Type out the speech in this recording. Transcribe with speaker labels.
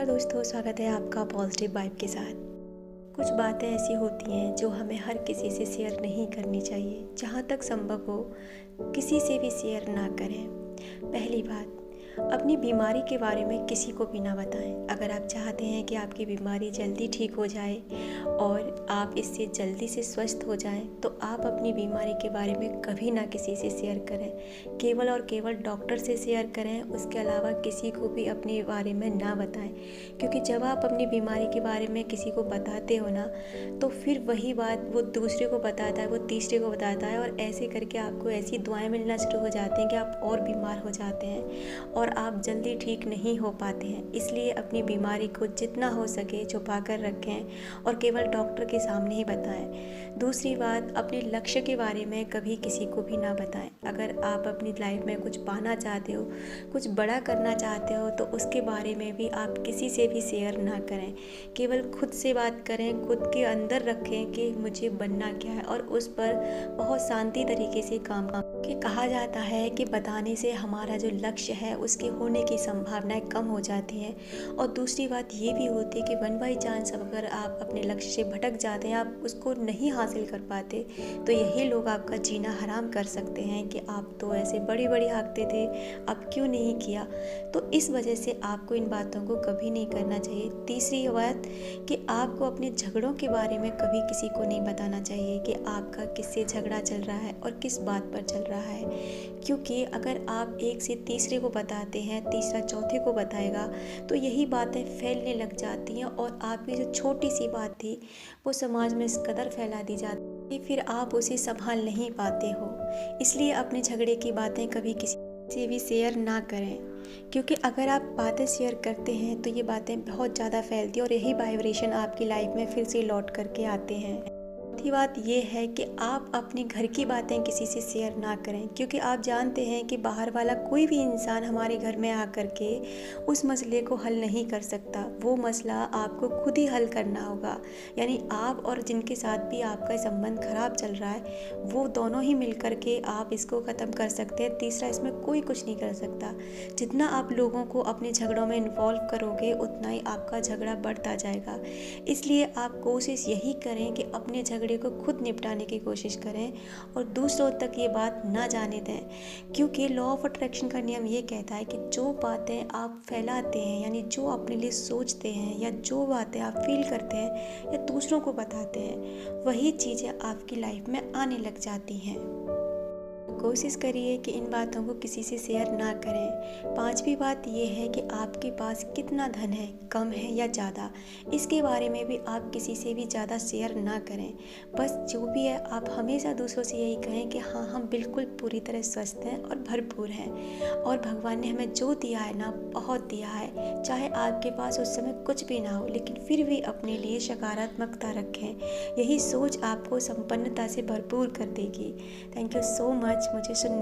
Speaker 1: नमस्कार दोस्तों, स्वागत है आपका पॉजिटिव वाइब के साथ। कुछ बातें ऐसी होती हैं जो हमें हर किसी से शेयर नहीं करनी चाहिए। जहाँ तक संभव हो किसी से भी शेयर ना करें। पहली बात, अपनी बीमारी के बारे में किसी को भी ना बताएं। अगर आप चाहते हैं कि आपकी बीमारी जल्दी ठीक हो जाए और आप इससे जल्दी से स्वस्थ हो जाएं, तो आप अपनी बीमारी के बारे में कभी ना किसी से शेयर करें। केवल और केवल डॉक्टर से शेयर करें, उसके अलावा किसी को भी अपने बारे में ना बताएं। क्योंकि जब आप अपनी बीमारी के बारे में किसी को बताते हो ना, तो फिर वही बात वो दूसरे को बताता है, वो तीसरे को बताता है, और ऐसे करके आपको ऐसी दुआएं मिलना शुरू हो जाती हैं कि आप और बीमार हो जाते हैं और आप जल्दी ठीक नहीं हो पाते हैं। इसलिए अपनी बीमारी को जितना हो सके छुपा कर रखें और केवल डॉक्टर के सामने ही बताएं। दूसरी बात, अपने लक्ष्य के बारे में कभी किसी को भी ना बताएं। अगर आप अपनी लाइफ में कुछ पाना चाहते हो, कुछ बड़ा करना चाहते हो, तो उसके बारे में भी आप किसी से भी शेयर ना करें। केवल खुद से बात करें, खुद के अंदर रखें कि मुझे बनना क्या है, और उस पर बहुत शांति तरीके से काम कि कहा जाता है कि बताने से हमारा जो लक्ष्य है उसके होने की संभावनाएं कम हो जाती हैं। और दूसरी बात ये भी होती है कि वन बाई चांस अगर आप अपने लक्ष्य से भटक जाते हैं, आप उसको नहीं हासिल कर पाते, तो यही लोग आपका जीना हराम कर सकते हैं कि आप तो ऐसे बड़ी बड़ी हाँकते थे, अब क्यों नहीं किया। तो इस वजह से आपको इन बातों को कभी नहीं करना चाहिए। तीसरी बात कि आपको अपने झगड़ों के बारे में कभी किसी को नहीं बताना चाहिए कि आपका किससे झगड़ा चल रहा है और किस बात पर चल रहा है। क्योंकि अगर आप एक से तीसरे को बताते हैं, तीसरा चौथे को बताएगा, तो यही बातें फैलने लग जाती हैं और आपकी जो छोटी सी बात थी वो समाज में इस कदर फैला दी जाती है कि फिर आप उसे संभाल नहीं पाते हो। इसलिए अपने झगड़े की बातें कभी किसी से भी शेयर ना करें, क्योंकि अगर आप बातें शेयर करते हैं तो ये बातें बहुत ज़्यादा फैलती हैं और यही वाइब्रेशन आपकी लाइफ में फिर से लौट करके आते हैं। चौथी बात यह है कि आप अपने घर की बातें किसी से शेयर ना करें, क्योंकि आप जानते हैं कि बाहर वाला कोई भी इंसान हमारे घर में आकर के उस मसले को हल नहीं कर सकता। वो मसला आपको खुद ही हल करना होगा। यानी आप और जिनके साथ भी आपका संबंध खराब चल रहा है, वो दोनों ही मिल कर के आप इसको ख़त्म कर सकते हैं। तीसरा इसमें कोई कुछ नहीं कर सकता। जितना आप लोगों को अपने झगड़ों में इन्वॉल्व करोगे, उतना ही आपका झगड़ा बढ़ता जाएगा। इसलिए आप कोशिश यही करें कि अपने झगड़े को खुद निपटाने की कोशिश करें और दूसरों तक ये बात ना जाने दें। क्योंकि लॉ ऑफ अट्रैक्शन का नियम ये कहता है कि जो बातें आप फैलाते हैं, यानी जो अपने लिए सोचते हैं या जो बातें आप फील करते हैं या दूसरों को बताते हैं, वही चीज़ें आपकी लाइफ में आने लग जाती हैं। कोशिश करिए कि इन बातों को किसी से शेयर ना करें। पांचवी बात यह है कि आपके पास कितना धन है, कम है या ज़्यादा, इसके बारे में भी आप किसी से भी ज़्यादा शेयर ना करें। बस जो भी है आप हमेशा दूसरों से यही कहें कि हाँ, हम बिल्कुल पूरी तरह स्वस्थ हैं और भरपूर हैं, और भगवान ने हमें जो दिया है ना, बहुत दिया है। चाहे आपके पास उस समय कुछ भी ना हो, लेकिन फिर भी अपने लिए सकारात्मकता रखें। यही सोच आपको संपन्नता से भरपूर कर देगी। थैंक यू सो मच मुझे सुन